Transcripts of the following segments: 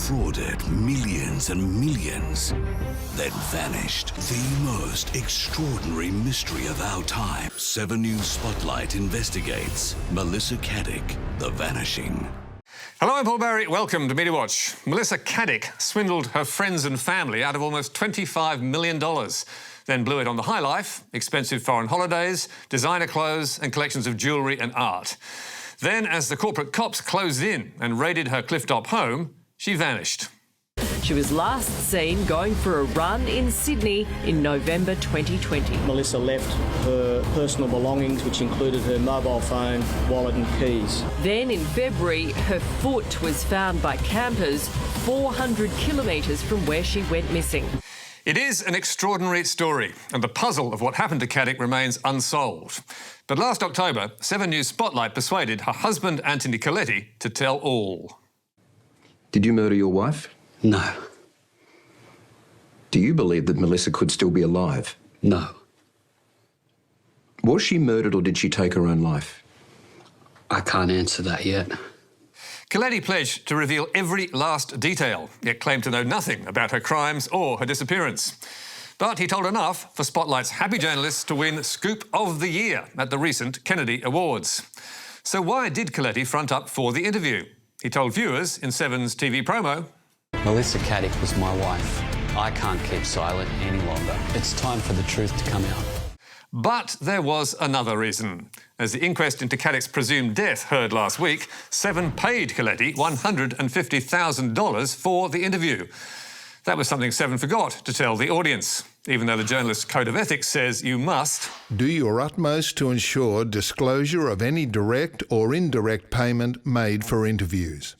defrauded millions and millions, then vanished. The most extraordinary mystery of our time. 7 News Spotlight investigates Melissa Caddick, The Vanishing. Hello, I'm Paul Barry. Welcome to Media Watch. Melissa Caddick swindled her friends and family out of almost $25 million, then blew it on the high life, expensive foreign holidays, designer clothes and collections of jewellery and art. Then, as the corporate cops closed in and raided her cliff-top home, she vanished. She was last seen going for a run in Sydney in November 2020. Melissa left her personal belongings, which included her mobile phone, wallet and keys. Then in February, her foot was found by campers 400 kilometres from where she went missing. It is an extraordinary story, and the puzzle of what happened to Caddick remains unsolved. But last October, 7 News Spotlight persuaded her husband, Anthony Koletti, to tell all. Did you murder your wife? No. Do you believe that Melissa could still be alive? No. Was she murdered or did she take her own life? I can't answer that yet. Koletti pledged to reveal every last detail, yet claimed to know nothing about her crimes or her disappearance. But he told enough for Spotlight's happy journalists to win Scoop of the Year at the recent Kennedy Awards. So why did Koletti front up for the interview? He told viewers in 7's TV promo, Melissa Caddick was my wife. I can't keep silent any longer. It's time for the truth to come out. But there was another reason. As the inquest into Caddick's presumed death heard last week, 7 paid Koletti $150,000 for the interview. That was something 7 forgot to tell the audience, even though the journalist's code of ethics says you must do your utmost to ensure disclosure of any direct or indirect payment made for interviews.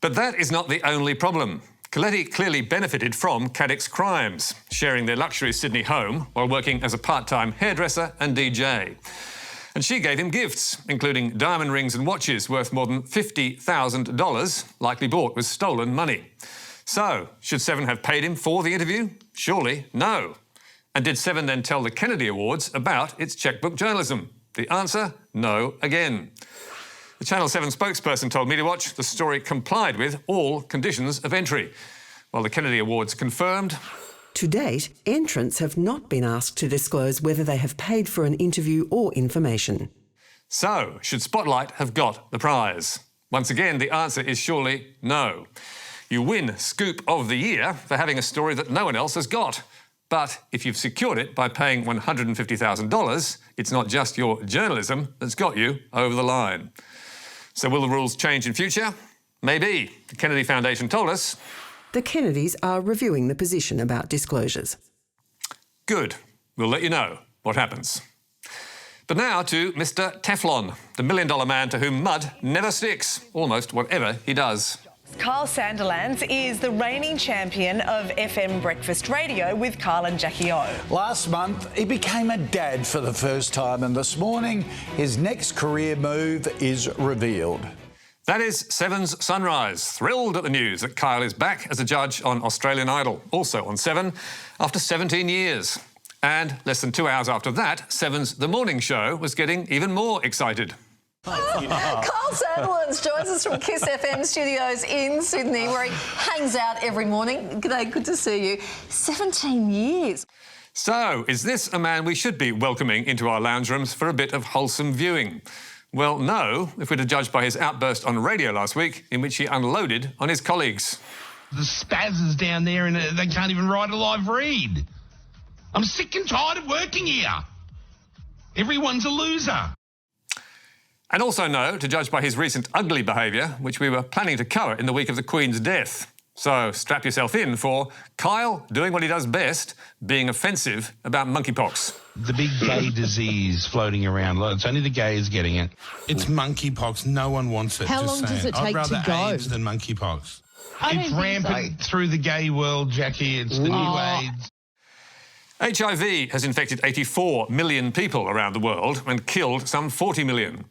But that is not the only problem. Koletti clearly benefited from Caddick's crimes, sharing their luxury Sydney home while working as a part-time hairdresser and DJ. And she gave him gifts, including diamond rings and watches worth more than $50,000, likely bought with stolen money. So, should 7 have paid him for the interview? Surely no. And did 7 then tell the Kennedy Awards about its chequebook journalism? The answer, no again. The Channel 7 spokesperson told Media Watch the story complied with all conditions of entry, while the Kennedy Awards confirmed. To date, entrants have not been asked to disclose whether they have paid for an interview or information. So, should Spotlight have got the prize? Once again, the answer is surely no. You win Scoop of the Year for having a story that no one else has got. But if you've secured it by paying $150,000, it's not just your journalism that's got you over the line. So will the rules change in future? Maybe. The Kennedy Foundation told us. The Kennedys are reviewing the position about disclosures. Good. We'll let you know what happens. But now to Mr. Teflon, the $1 million man to whom mud never sticks, almost whatever he does. Kyle Sandilands is the reigning champion of FM breakfast radio with Kyle and Jackie O. Last month, he became a dad for the first time, and this morning, his next career move is revealed. That is 7's Sunrise, thrilled at the news that Kyle is back as a judge on Australian Idol, also on 7, after 17 years. And less than 2 hours after that, 7's The Morning Show was getting even more excited. Kyle Sandilands joins us from Kiss FM studios in Sydney, where he hangs out every morning. G'day, good to see you. 17 years. So, is this a man we should be welcoming into our lounge rooms for a bit of wholesome viewing? Well, no, if we're to judge by his outburst on radio last week, in which he unloaded on his colleagues. The spazzers down there, and they can't even write a live read. I'm sick and tired of working here. Everyone's a loser. And also no, to judge by his recent ugly behaviour, which we were planning to cover in the week of the Queen's death. So strap yourself in for Kyle doing what he does best, being offensive about monkeypox. The big gay disease floating around. It's only the gays getting it. It's monkeypox. No one wants it. How long does it take to go? I'd rather AIDS than monkeypox. It's rampant through the gay world, Jackie. It's the new AIDS. HIV has infected 84 million people around the world and killed some 40 million.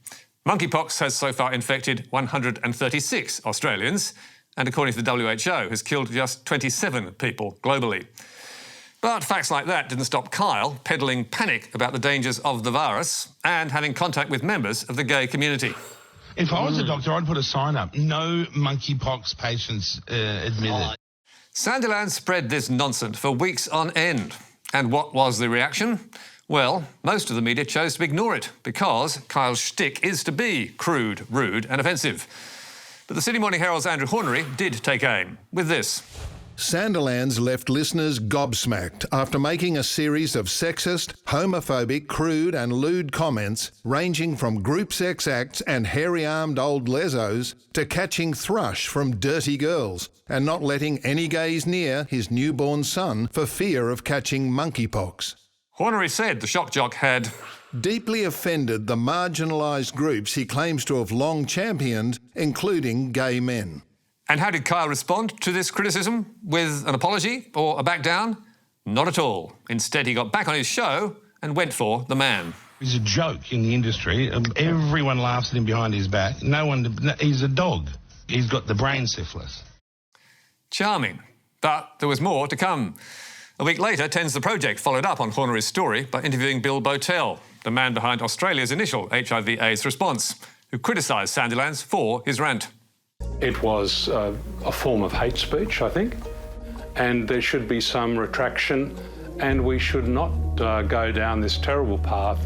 Monkeypox has so far infected 136 Australians and, according to the WHO, has killed just 27 people globally. But facts like that didn't stop Kyle peddling panic about the dangers of the virus and having contact with members of the gay community. If I was a doctor, I'd put a sign up, no monkeypox patients admitted. Sandilands spread this nonsense for weeks on end. And what was the reaction? Well, most of the media chose to ignore it because Kyle's shtick is to be crude, rude and offensive. But the Sydney Morning Herald's Andrew Hornery did take aim with this. Sandilands left listeners gobsmacked after making a series of sexist, homophobic, crude and lewd comments ranging from group sex acts and hairy-armed old lesos to catching thrush from dirty girls and not letting any gays near his newborn son for fear of catching monkeypox. Hornery said the shock jock had deeply offended the marginalised groups he claims to have long championed, including gay men. And how did Kyle respond to this criticism? With an apology or a back down? Not at all. Instead, he got back on his show and went for the man. He's a joke in the industry. Everyone laughs at him behind his back. He's a dog. He's got the brain syphilis. Charming. But there was more to come. A week later, Tens the Project followed up on Hornery's story by interviewing Bill Botel, the man behind Australia's initial HIV/AIDS response, who criticised Sandilands for his rant. It was a form of hate speech, I think, and there should be some retraction, and we should not go down this terrible path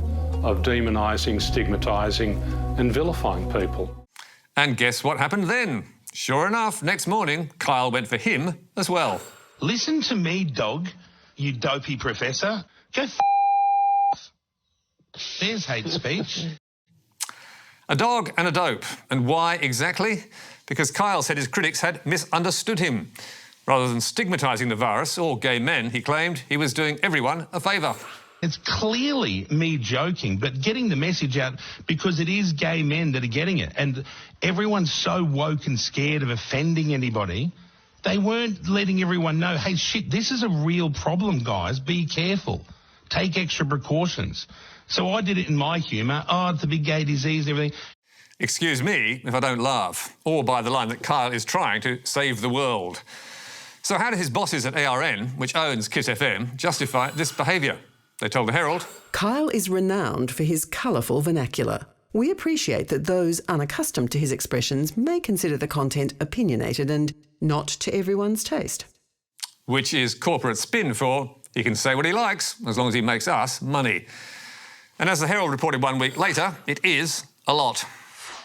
of demonising, stigmatising and vilifying people. And guess what happened then? Sure enough, next morning, Kyle went for him as well. Listen to me, dog, you dopey professor. Go off. There's hate speech. A dog and a dope. And why exactly? Because Kyle said his critics had misunderstood him. Rather than stigmatising the virus or gay men, he claimed he was doing everyone a favour. It's clearly me joking, but getting the message out because it is gay men that are getting it. And everyone's so woke and scared of offending anybody, they weren't letting everyone know, hey, shit, this is a real problem, guys. Be careful. Take extra precautions. So I did it in my humour. Oh, it's a big gay disease and everything. Excuse me if I don't laugh, or by the line that Kyle is trying to save the world. So how do his bosses at ARN, which owns Kiss FM, justify this behaviour? They told the Herald, Kyle is renowned for his colourful vernacular. We appreciate that those unaccustomed to his expressions may consider the content opinionated and not to everyone's taste. Which is corporate spin for he can say what he likes as long as he makes us money. And as the Herald reported 1 week later, it is a lot.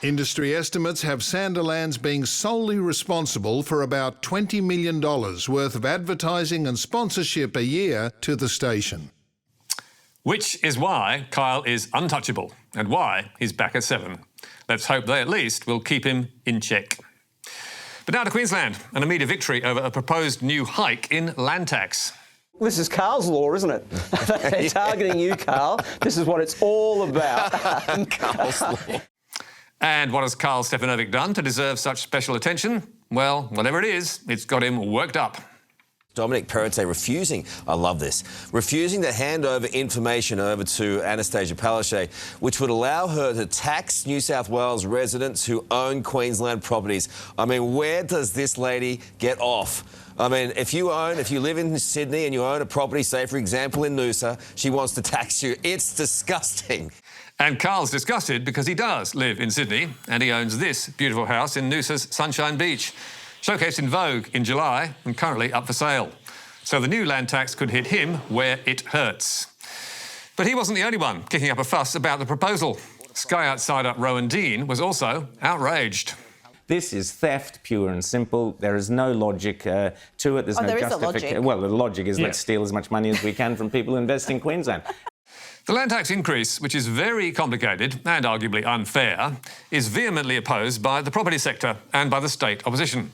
Industry estimates have Sandilands being solely responsible for about $20 million worth of advertising and sponsorship a year to the station. Which is why Kyle is untouchable and why he's back at 7. Let's hope they at least will keep him in check. But now to Queensland, an immediate victory over a proposed new hike in land tax. This is Carl's law, isn't it? They're targeting you, Carl. This is what it's all about. Carl's law. And what has Carl Stefanovic done to deserve such special attention? Well, whatever it is, it's got him worked up. Dominic Perrottet refusing, I love this, refusing to hand over information over to Anastasia Palaszczuk, which would allow her to tax New South Wales residents who own Queensland properties. I mean, where does this lady get off? I mean, if you live in Sydney and you own a property, say, for example, in Noosa, she wants to tax you. It's disgusting. And Carl's disgusted because he does live in Sydney and he owns this beautiful house in Noosa's Sunshine Beach, showcased in Vogue in July and currently up for sale. So the new land tax could hit him where it hurts. But he wasn't the only one kicking up a fuss about the proposal. Sky outsider Rowan Dean was also outraged. This is theft, pure and simple. There is no logic to it. There's no justification. Well, the logic is let's steal as much money as we can from people who invest in Queensland. The land tax increase, which is very complicated and arguably unfair, is vehemently opposed by the property sector and by the state opposition.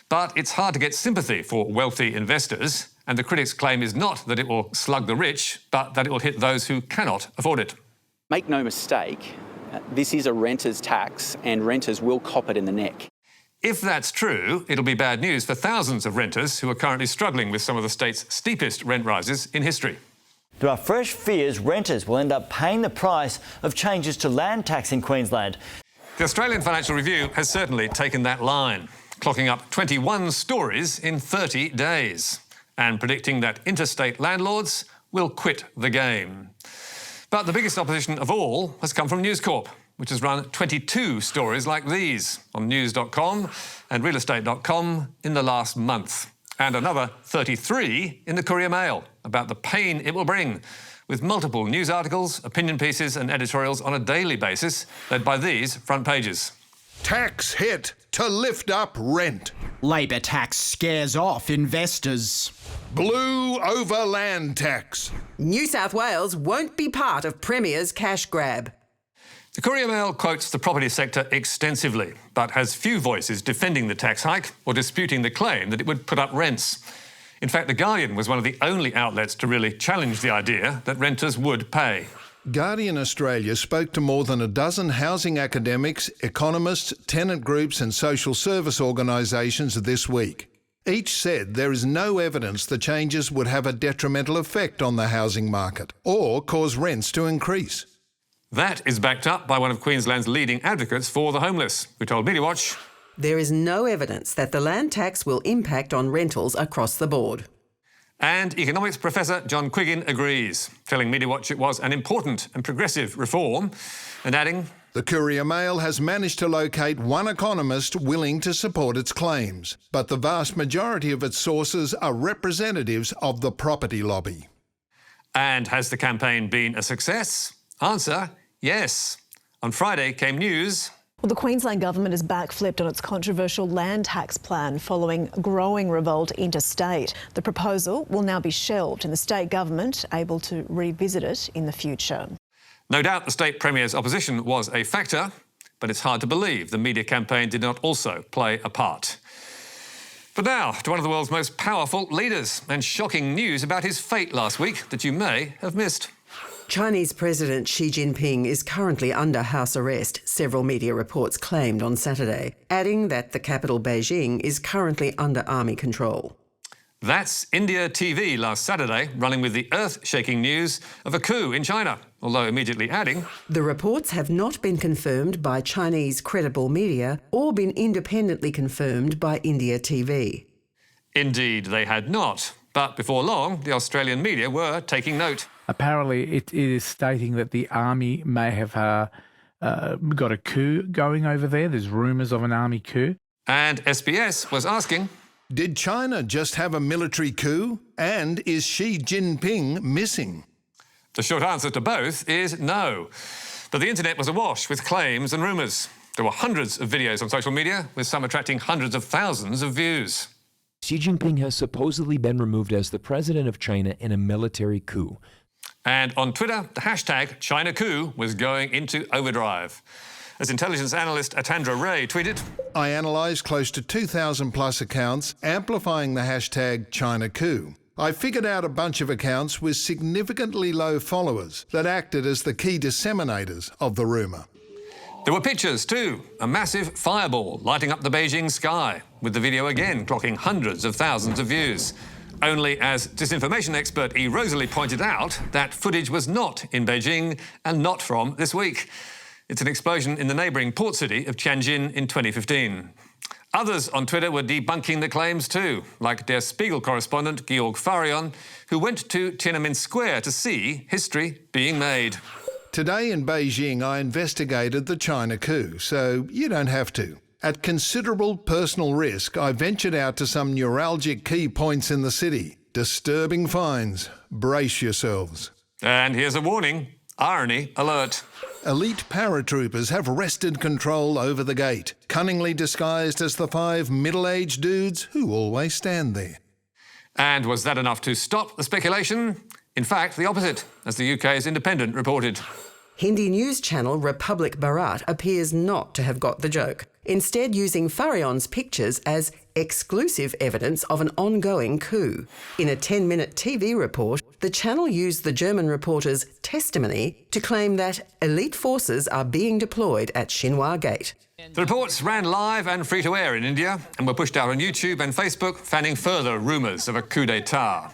But it's hard to get sympathy for wealthy investors, and the critics' claim is not that it will slug the rich, but that it will hit those who cannot afford it. Make no mistake, this is a renter's tax and renters will cop it in the neck. If that's true, it'll be bad news for thousands of renters who are currently struggling with some of the state's steepest rent rises in history. There are fresh fears renters will end up paying the price of changes to land tax in Queensland. The Australian Financial Review has certainly taken that line, clocking up 21 stories in 30 days and predicting that interstate landlords will quit the game. But the biggest opposition of all has come from News Corp, which has run 22 stories like these on news.com and realestate.com in the last month, and another 33 in the Courier-Mail about the pain it will bring, with multiple news articles, opinion pieces and editorials on a daily basis, led by these front pages. Tax hit to lift up rent. Labor tax scares off investors. Blue over land tax. New South Wales won't be part of Premier's cash grab. The Courier-Mail quotes the property sector extensively, but has few voices defending the tax hike or disputing the claim that it would put up rents. In fact, The Guardian was one of the only outlets to really challenge the idea that renters would pay. Guardian Australia spoke to more than a dozen housing academics, economists, tenant groups and social service organisations this week. Each said there is no evidence the changes would have a detrimental effect on the housing market or cause rents to increase. That is backed up by one of Queensland's leading advocates for the homeless, who told MediaWatch, "There is no evidence that the land tax will impact on rentals across the board." And economics professor John Quiggin agrees, telling MediaWatch it was an important and progressive reform, and adding, "The Courier-Mail has managed to locate one economist willing to support its claims, but the vast majority of its sources are representatives of the property lobby." And has the campaign been a success? Answer, yes. On Friday came news. Well, the Queensland government has backflipped on its controversial land tax plan following growing revolt interstate. The proposal will now be shelved and the state government able to revisit it in the future. No doubt the state premier's opposition was a factor, but it's hard to believe the media campaign did not also play a part. But now to one of the world's most powerful leaders, and shocking news about his fate last week that you may have missed. Chinese President Xi Jinping is currently under house arrest, several media reports claimed on Saturday, adding that the capital Beijing is currently under army control. That's India TV last Saturday, running with the earth-shaking news of a coup in China, although immediately adding, "The reports have not been confirmed by Chinese credible media or been independently confirmed by India TV." Indeed, they had not. But before long, the Australian media were taking note. Apparently, it is stating that the army may have got a coup going over there. There's rumours of an army coup. And SBS was asking, did China just have a military coup? And is Xi Jinping missing? The short answer to both is no. But the internet was awash with claims and rumours. There were hundreds of videos on social media, with some attracting hundreds of thousands of views. Xi Jinping has supposedly been removed as the president of China in a military coup. And on Twitter, the hashtag ChinaCout was going into overdrive. As intelligence analyst Atandra Ray tweeted, "I analysed close to 2,000 plus accounts, amplifying the hashtag ChinaCout. I figured out a bunch of accounts with significantly low followers that acted as the key disseminators of the rumour." There were pictures too, a massive fireball lighting up the Beijing sky, with the video again clocking hundreds of thousands of views. Only, as disinformation expert E. Rosalie pointed out, that footage was not in Beijing and not from this week. It's an explosion in the neighbouring port city of Tianjin in 2015. Others on Twitter were debunking the claims too, like Der Spiegel correspondent Georg Farion, who went to Tiananmen Square to see history being made. "Today in Beijing, I investigated the China coup, so you don't have to. At considerable personal risk, I ventured out to some neuralgic key points in the city. Disturbing finds. Brace yourselves." And here's a warning. Irony alert. Elite paratroopers have wrested control over the gate, cunningly disguised as the 5 middle-aged dudes who always stand there. And was that enough to stop the speculation? In fact, the opposite, as the UK's Independent reported. Hindi news channel Republic Bharat appears not to have got the joke, instead using Farion's pictures as exclusive evidence of an ongoing coup. In a 10-minute TV report, the channel used the German reporter's testimony to claim that elite forces are being deployed at Shinhua Gate. The reports ran live and free-to-air in India and were pushed out on YouTube and Facebook, fanning further rumours of a coup d'etat.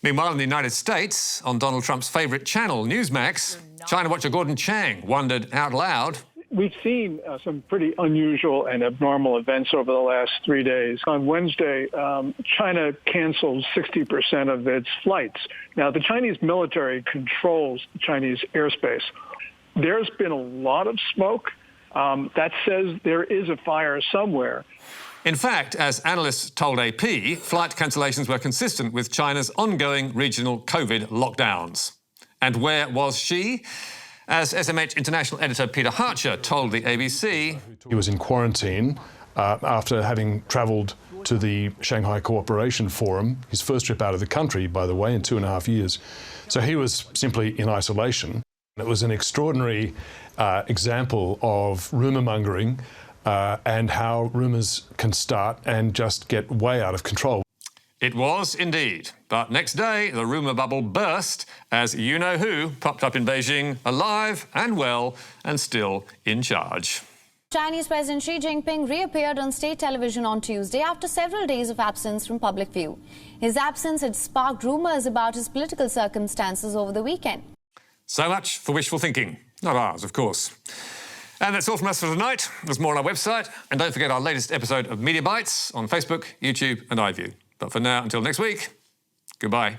Meanwhile, in the United States, on Donald Trump's favourite channel, Newsmax, China watcher Gordon Chang wondered out loud, "We've seen some pretty unusual and abnormal events over the last 3 days. On Wednesday, China canceled 60% of its flights. Now, the Chinese military controls Chinese airspace. there's been a lot of smoke. That says there is a fire somewhere. In fact, as analysts told AP, flight cancellations were consistent with China's ongoing regional COVID lockdowns. And where was she? As SMH International editor Peter Harcher told the ABC, he was in quarantine after having travelled to the Shanghai Cooperation Forum, his first trip out of the country, by the way, in 2.5 years. So he was simply in isolation. It was an extraordinary example of rumour mongering and how rumours can start and just get way out of control. It was indeed. But next day, the rumour bubble burst as you-know-who popped up in Beijing, alive and well and still in charge. Chinese President Xi Jinping reappeared on state television on Tuesday after several days of absence from public view. His absence had sparked rumours about his political circumstances over the weekend. So much for wishful thinking. Not ours, of course. And that's all from us for tonight. There's more on our website. And don't forget our latest episode of Media Bites on Facebook, YouTube and iView. But for now, until next week, goodbye.